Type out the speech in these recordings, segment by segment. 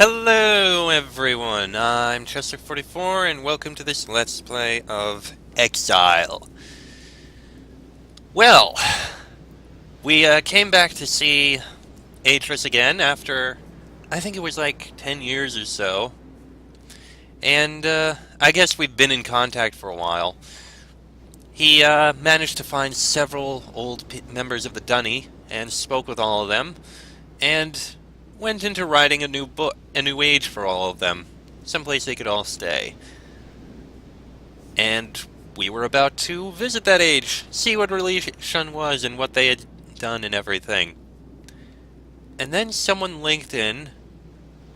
Hello everyone, I'm Chester44 and welcome to this Let's Play of Exile. Well, we came back to see Atrus again after, I think it was like 10 years or so. And I guess we've been in contact for a while. He managed to find several old members of the Dunny and spoke with all of them. And went into writing a new book, a new age for all of them, someplace they could all stay. And we were about to visit that age, see what relation was and what they had done and everything. And then someone linked in,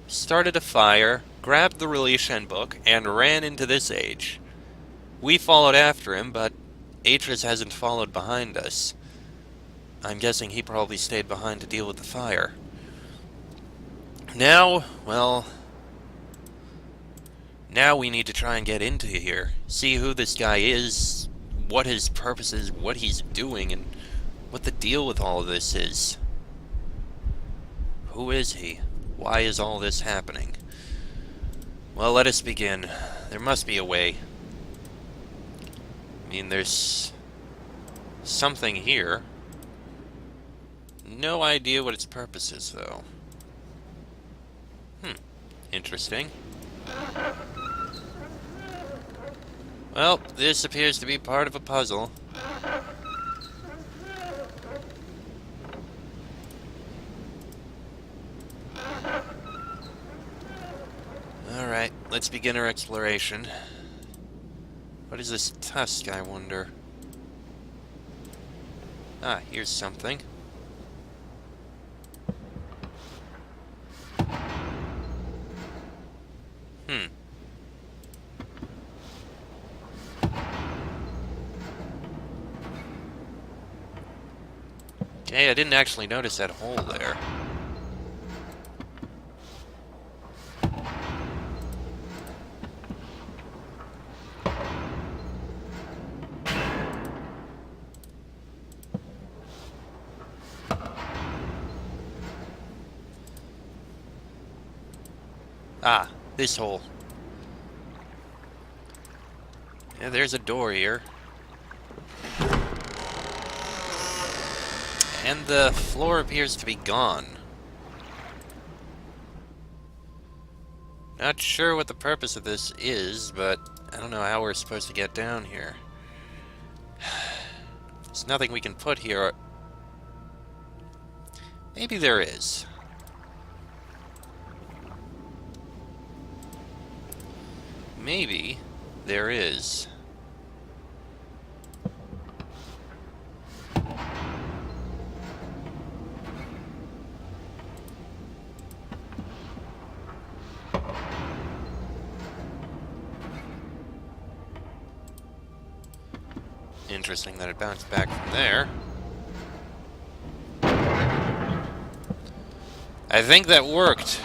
started a fire, grabbed the relation book, and ran into this age. We followed after him, but Atrus hasn't followed behind us. I'm guessing he probably stayed behind to deal with the fire. Now, well, now we need to try and get into here, see who this guy is, what his purpose is, what he's doing, and what the deal with all of this is. Who is he? Why is all this happening? Well, let us begin. There must be a way. I mean, there's something here. No idea what its purpose is, though. Interesting. Well, this appears to be part of a puzzle. Alright, let's begin our exploration. What is this tusk, I wonder? Ah, here's something. Okay, I didn't actually notice that hole there. Ah, this hole. Yeah, there's a door here. And the floor appears to be gone. Not sure what the purpose of this is, but I don't know how we're supposed to get down here. There's nothing we can put here. Maybe there is. Maybe there is. Interesting that it bounced back from there. I think that worked.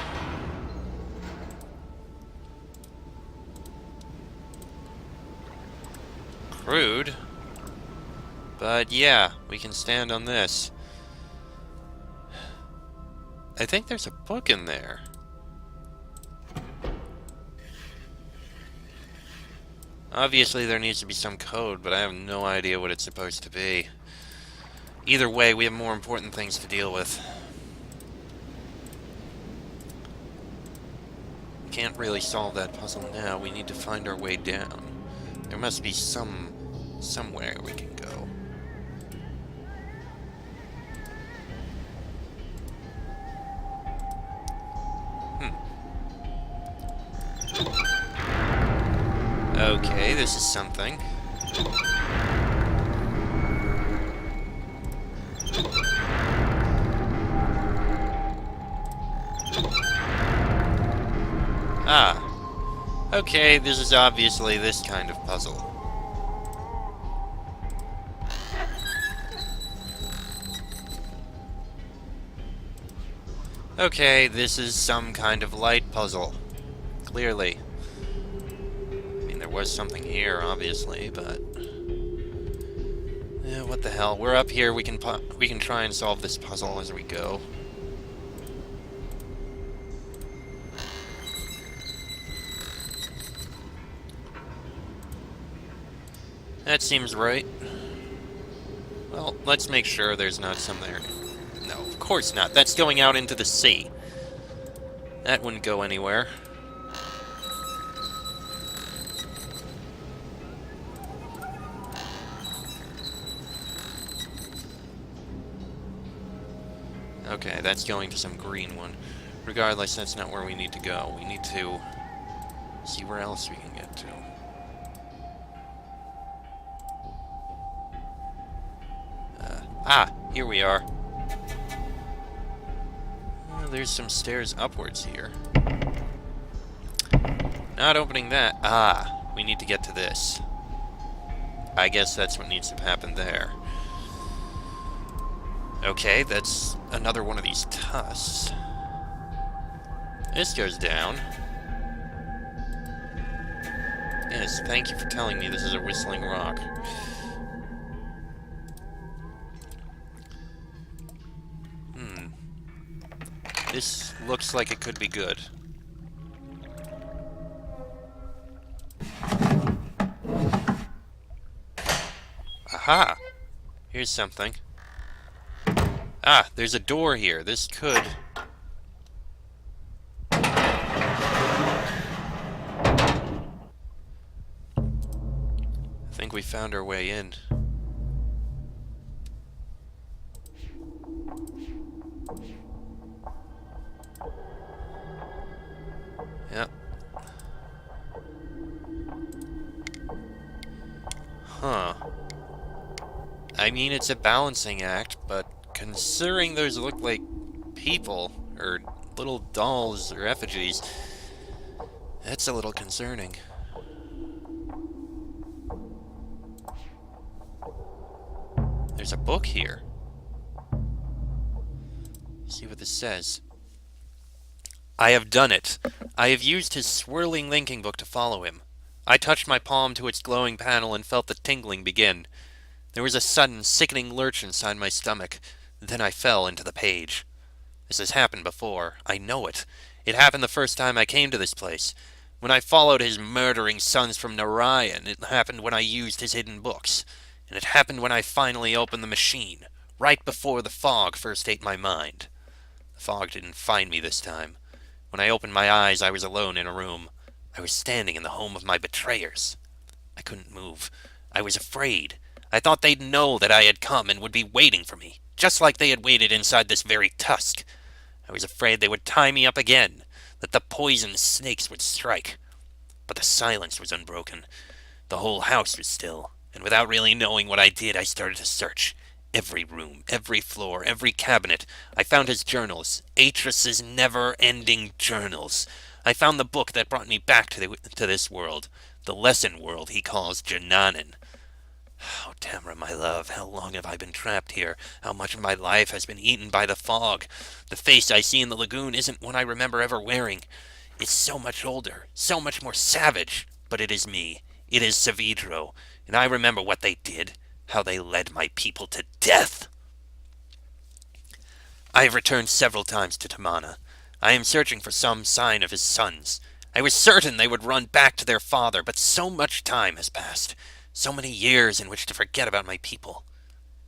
Crude. But yeah, we can stand on this. I think there's a book in there. Obviously there needs to be some code, but I have no idea what it's supposed to be. Either way, we have more important things to deal with. Can't really solve that puzzle now. We need to find our way down. There must be somewhere we can go. Okay, this is something. Ah. Okay, this is obviously this kind of puzzle. Okay, this is some kind of light puzzle. Clearly. I mean, there was something here, obviously, but... yeah, what the hell. We're up here, we can try and solve this puzzle as we go. That seems right. Well, let's make sure there's not some there. No, of course not. That's going out into the sea. That wouldn't go anywhere. Okay, that's going to some green one. Regardless, that's not where we need to go. We need to see where else we can get to. Here we are. There's some stairs upwards here. Not opening that. We need to get to this. I guess that's what needs to happen there. Okay, that's another one of these tusks. This goes down. Yes, thank you for telling me this is a whistling rock. This looks like it could be good. Aha! Here's something. There's a door here. This could... I think we found our way in. Yep. Huh. I mean, it's a balancing act, but considering those look like people, or little dolls or effigies, that's a little concerning. There's a book here. Let's see what this says. I have done it. I have used his swirling linking book to follow him. I touched my palm to its glowing panel and felt the tingling begin. There was a sudden, sickening lurch inside my stomach. Then I fell into the page. This has happened before. I know it. It happened the first time I came to this place. When I followed his murdering sons from Narayan, it happened when I used his hidden books. And it happened when I finally opened the machine, right before the fog first ate my mind. The fog didn't find me this time. When I opened my eyes, I was alone in a room. I was standing in the home of my betrayers. I couldn't move. I was afraid. I thought they'd know that I had come and would be waiting for me, just like they had waited inside this very tusk. I was afraid they would tie me up again, that the poisoned snakes would strike. But the silence was unbroken. The whole house was still, and without really knowing what I did, I started to search. Every room, every floor, every cabinet. I found his journals, Atrus's never-ending journals. I found the book that brought me back to this world, the lesson world he calls Jananan. Oh, Tamra, my love, how long have I been trapped here? How much of my life has been eaten by the fog? The face I see in the lagoon isn't one I remember ever wearing. It's so much older, so much more savage, but it is me. It is Savidro, and I remember what they did. How they led my people to death. I have returned several times to Tamana. I am searching for some sign of his sons. I was certain they would run back to their father, but so much time has passed. So many years in which to forget about my people.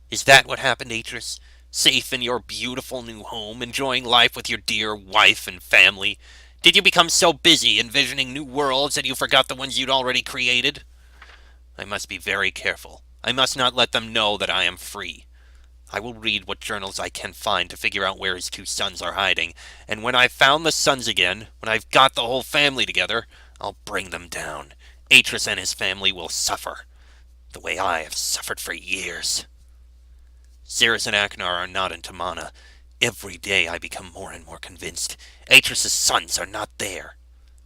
Is that what happened, Atrus? Safe in your beautiful new home, enjoying life with your dear wife and family? Did you become so busy envisioning new worlds that you forgot the ones you'd already created? I must be very careful. I must not let them know that I am free. I will read what journals I can find to figure out where his two sons are hiding, and when I've found the sons again, when I've got the whole family together, I'll bring them down. Atrus and his family will suffer, the way I have suffered for years. Cirrus and Aknar are not in Tamana. Every day I become more and more convinced. Atrus's sons are not there.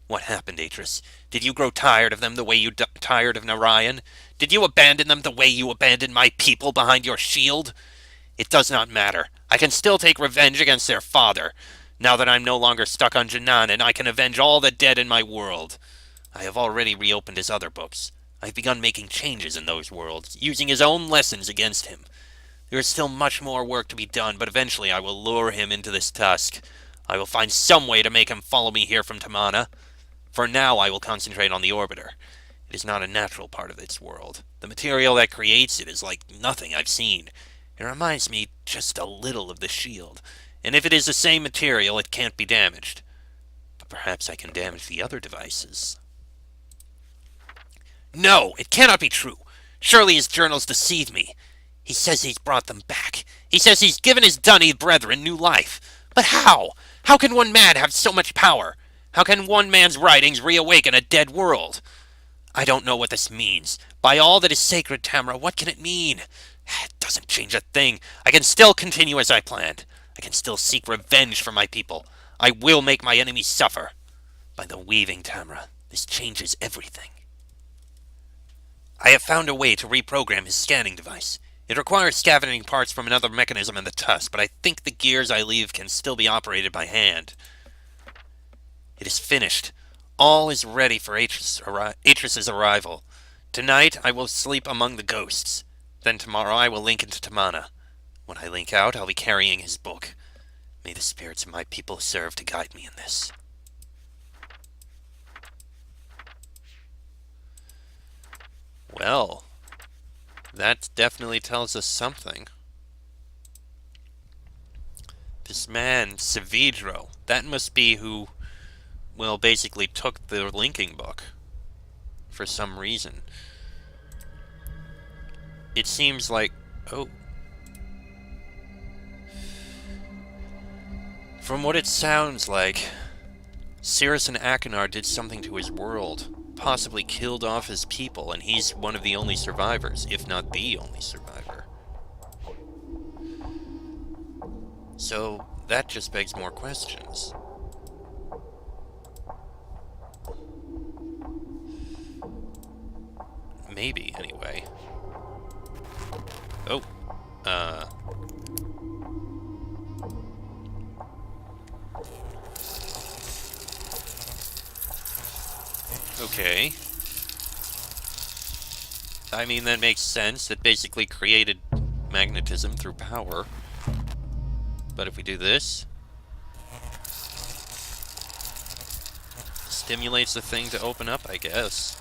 What happened, Atrus? Did you grow tired of them the way you tired of Narayan? Did you abandon them the way you abandoned my people behind your shield? It does not matter. I can still take revenge against their father. Now that I'm no longer stuck on Jananan, I can avenge all the dead in my world. I have already reopened his other books. I've begun making changes in those worlds, using his own lessons against him. There is still much more work to be done, but eventually I will lure him into this tusk. I will find some way to make him follow me here from Tamana. For now, I will concentrate on the Orbiter. It is not a natural part of its world. The material that creates it is like nothing I've seen. It reminds me just a little of the shield, and if it is the same material, it can't be damaged. But perhaps I can damage the other devices. No, it cannot be true. Surely his journals deceive me. He says he's brought them back. He says he's given his Dunny brethren new life. But how? How can one man have so much power? How can one man's writings reawaken a dead world? I don't know what this means. By all that is sacred, Tamra, what can it mean? It doesn't change a thing. I can still continue as I planned. I can still seek revenge for my people. I will make my enemies suffer. By the weaving, Tamra, this changes everything. I have found a way to reprogram his scanning device. It requires scavenging parts from another mechanism in the tusk, but I think the gears I leave can still be operated by hand. It is finished. All is ready for Atrus's arrival. Tonight I will sleep among the ghosts. Then tomorrow I will link into Tamana. When I link out, I'll be carrying his book. May the spirits of my people serve to guide me in this. Well, that definitely tells us something. This man, Savidro, that must be who, well, basically took the linking book for some reason. It seems like, oh. From what it sounds like, Cirrus and Akinar did something to his world. Possibly killed off his people, and he's one of the only survivors, if not the only survivor. So, that just begs more questions. Maybe, anyway. Oh. Okay. I mean, that makes sense. It basically created magnetism through power. But if we do this... stimulates the thing to open up, I guess.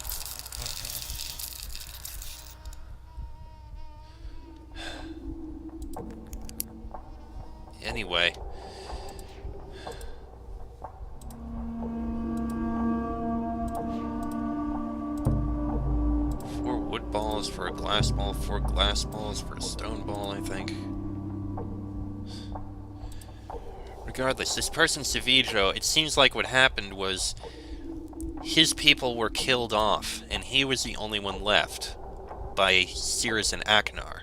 Anyway... 4 wood balls for a glass ball, 4 glass balls for a stone ball, I think. Regardless, this person, Savidro, it seems like what happened was his people were killed off, and he was the only one left by Cirrus and Akinar.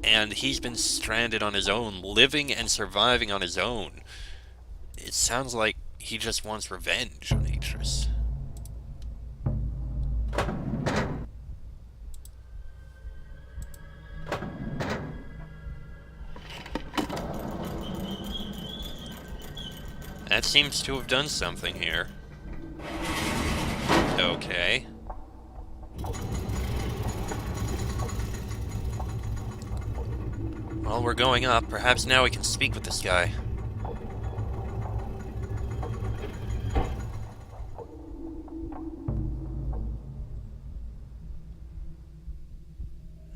And he's been stranded on his own, living and surviving on his own. It sounds like he just wants revenge on Atrus. That seems to have done something here. Okay. Well, we're going up. Perhaps now we can speak with this guy.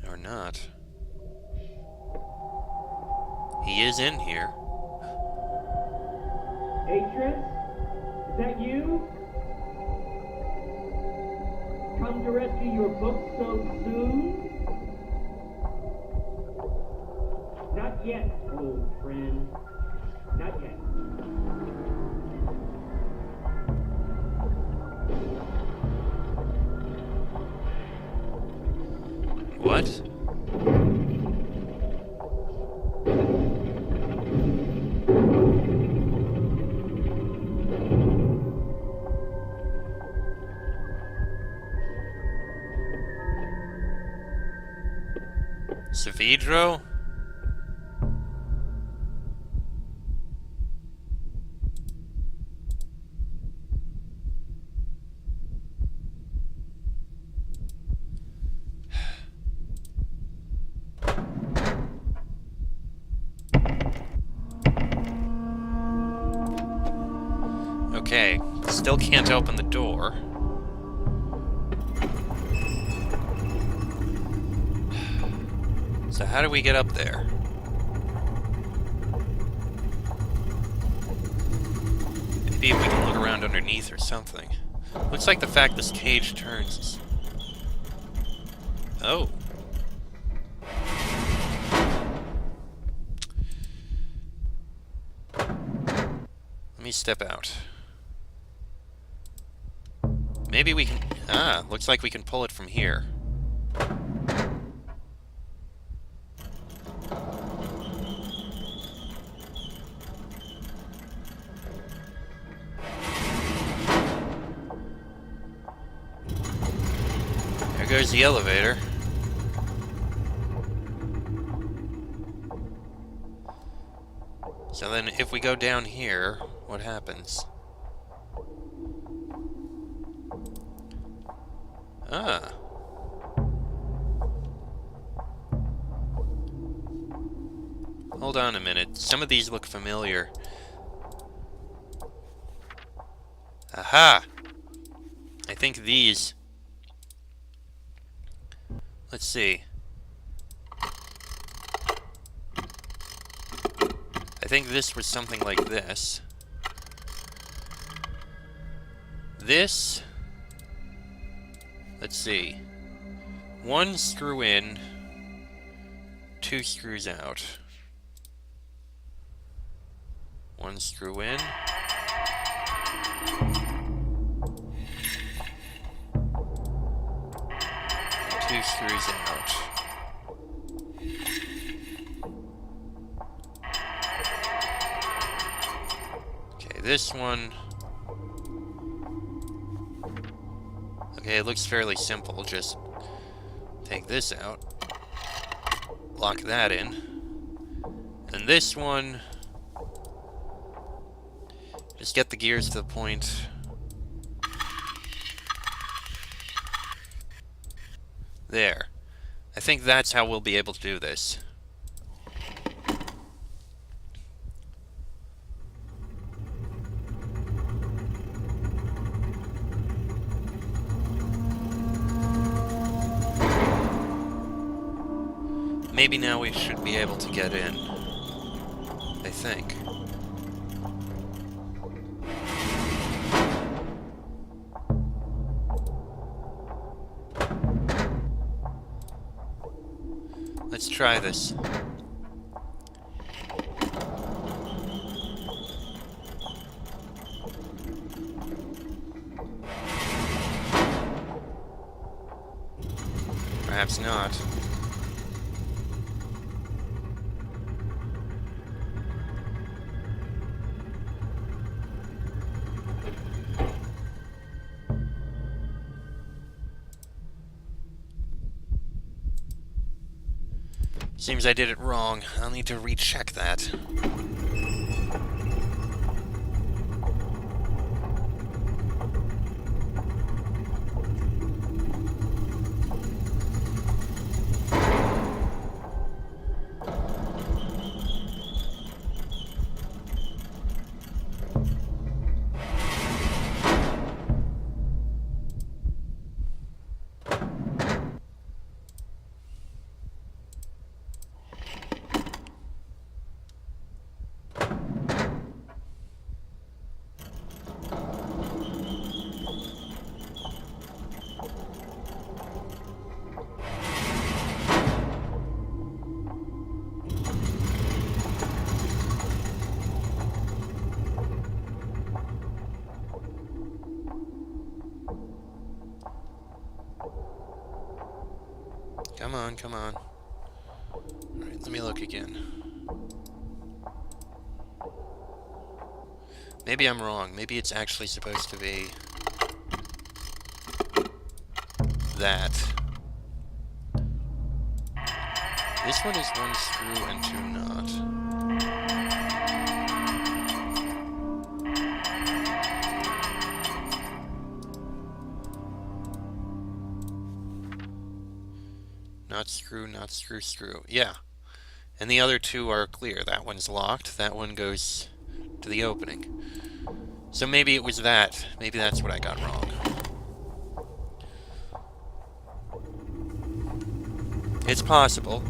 Or not. He is in here. Atrus? Is that you? Come to rescue your book so soon? Not yet, old friend. Not yet. What? Savidro? Okay, still can't open the door. So how do we get up there? Maybe if we can look around underneath or something. Looks like the fact this cage turns is... Oh. Let me step out. Maybe we can... Ah, looks like we can pull it from here. There goes the elevator. So then if we go down here, what happens? Ah. Hold on a minute. Some of these look familiar. Aha! I think these... Let's see. I think this was something like this. This... Let's see. 1 screw in, 2 screws out. 1 screw in. 2 screws out. Okay, this one... Okay, it looks fairly simple. Just take this out, lock that in, and this one, just get the gears to the point. There. I think that's how we'll be able to do this. Maybe now we should be able to get in. I think. Let's try this. Perhaps not. Seems I did it wrong. I'll need to recheck that. Come on, come on. Alright, let me look again. Maybe I'm wrong. Maybe it's actually supposed to be... that. This one is 1 screw and 2 not. Not screw, not screw, screw. Yeah. And the other 2 are clear. That one's locked. That one goes to the opening. So maybe it was that. Maybe that's what I got wrong. It's possible.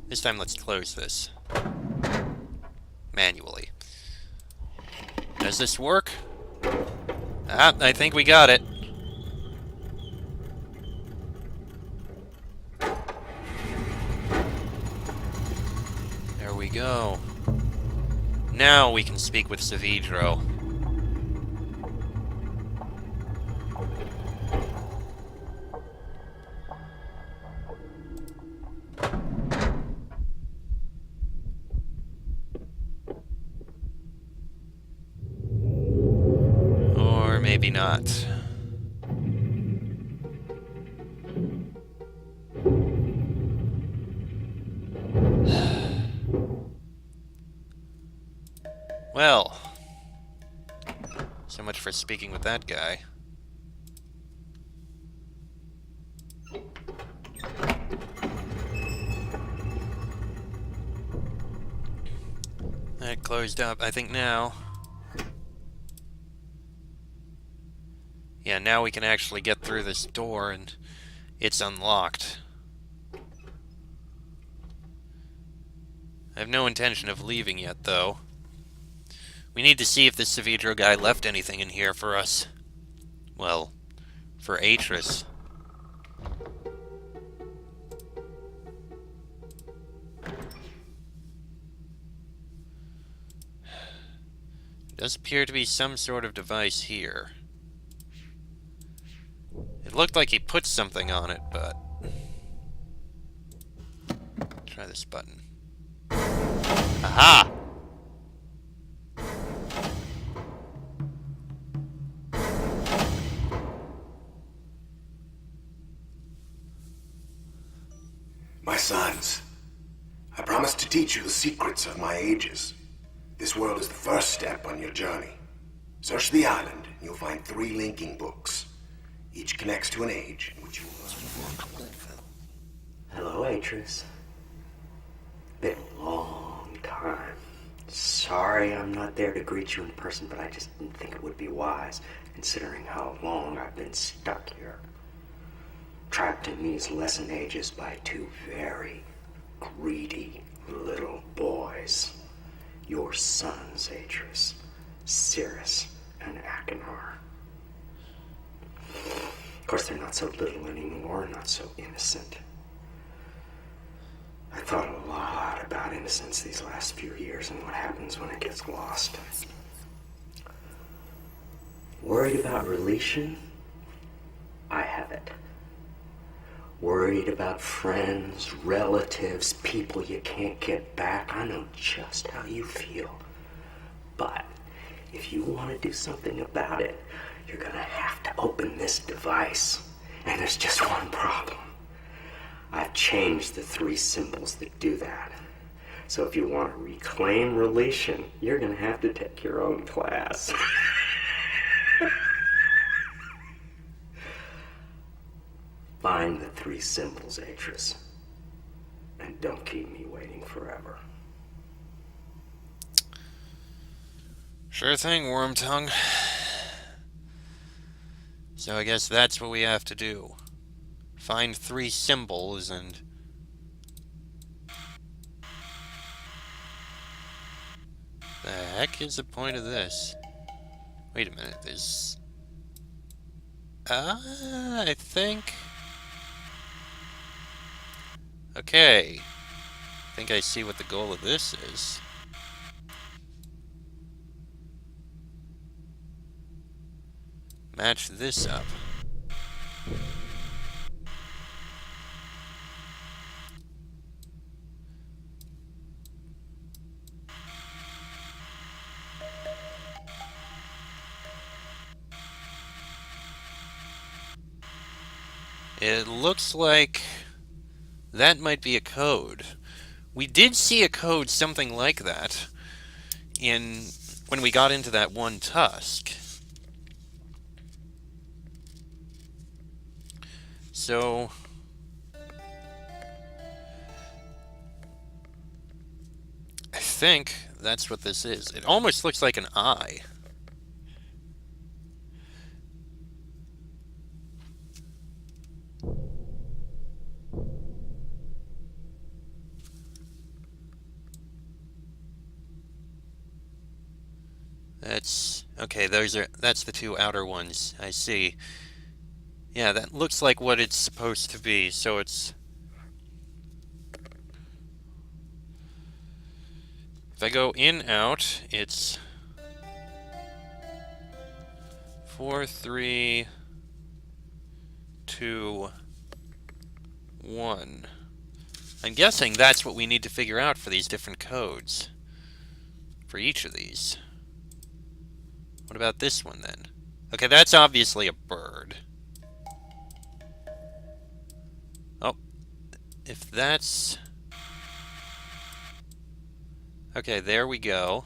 This time let's close this. Manually. Does this work? Ah, I think we got it. There we go. Now we can speak with Savidro. Or maybe not. Well, so much for speaking with that guy. That closed up, I think now. Yeah, now we can actually get through this door and it's unlocked. I have no intention of leaving yet, though. We need to see if this Savidro guy left anything in here for us. Well, for Atrus. Does appear to be some sort of device here. It looked like he put something on it, but... Try this button. Aha! My sons, I promise to teach you the secrets of my ages. This world is the first step on your journey. Search the island, and you'll find 3 linking books. Each connects to an age in which you will learn. Hello, Atrus. Been a long time. Sorry I'm not there to greet you in person, but I just didn't think it would be wise, considering how long I've been stuck here. Trapped in these lesson ages by 2 very greedy little boys. Your sons, Atrus, Cirrus, and Achenar. Of course, they're not so little anymore, not so innocent. I thought a lot about innocence these last few years and what happens when it gets lost. Worried about relation? I have it. Worried about friends, relatives, people you can't get back. I know just how you feel. But if you want to do something about it, you're gonna have to open this device. And there's just one problem. I've changed the 3 symbols that do that. So if you want to reclaim relation, you're gonna have to take your own class. Find the 3 symbols, Atrus. And don't keep me waiting forever. Sure thing, Wormtongue. So I guess that's what we have to do. Find 3 symbols and... The heck is the point of this? Wait a minute, there's... I think... Okay. I think I see what the goal of this is. Match this up. It looks like that might be a code. We did see a code something like that in when we got into that one tusk. So I think that's what this is. It almost looks like an eye. That's okay, that's the two outer ones. I see. Yeah, that looks like what it's supposed to be. So it's if I go in out, it's 4 3 2 1. I'm guessing that's what we need to figure out for these different codes. For each of these. What about this one then? Okay, that's obviously a bird. Oh, if that's... Okay, there we go.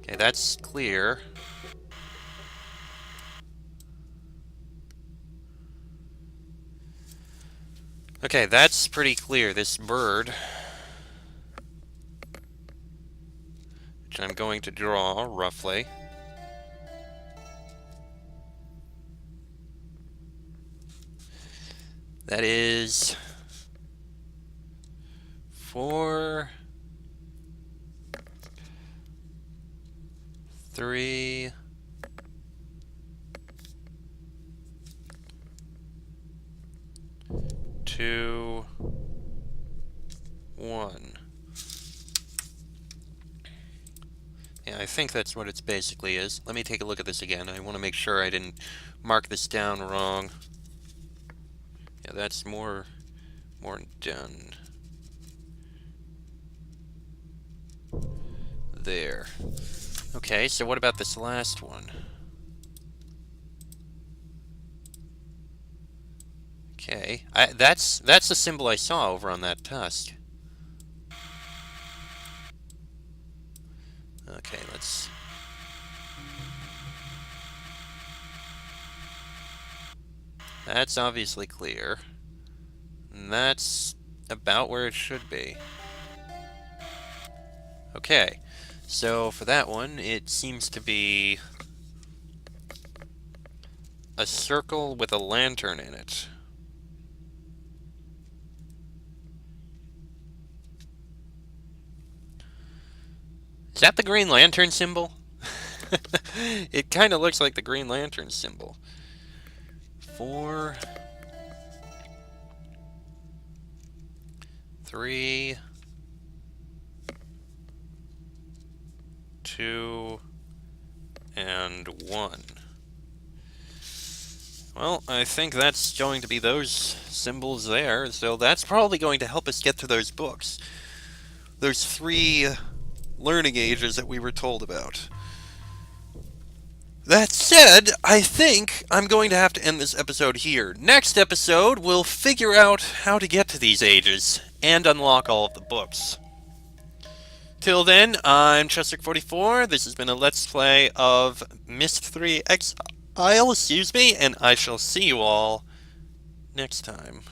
Okay, that's clear. Okay, that's pretty clear. This bird, which I'm going to draw roughly. That is 4 3 2 1. Yeah, I think that's what it basically is. Let me take a look at this again. I want to make sure I didn't mark this down wrong. Yeah, that's more done. There. Okay, so what about this last one? Okay, that's the symbol I saw over on that tusk. Okay, let's... That's obviously clear. And that's about where it should be. Okay, so for that one, it seems to be a circle with a lantern in it. Is that the Green Lantern symbol? It kind of looks like the Green Lantern symbol. 4 3 2 and 1. Well, I think that's going to be those symbols there, so that's probably going to help us get to those books. Those 3 learning ages that we were told about. That said, I think I'm going to have to end this episode here. Next episode, we'll figure out how to get to these ages and unlock all of the books. Till then, I'm Chester44. This has been a Let's Play of Myst 3 Exile, and I shall see you all next time.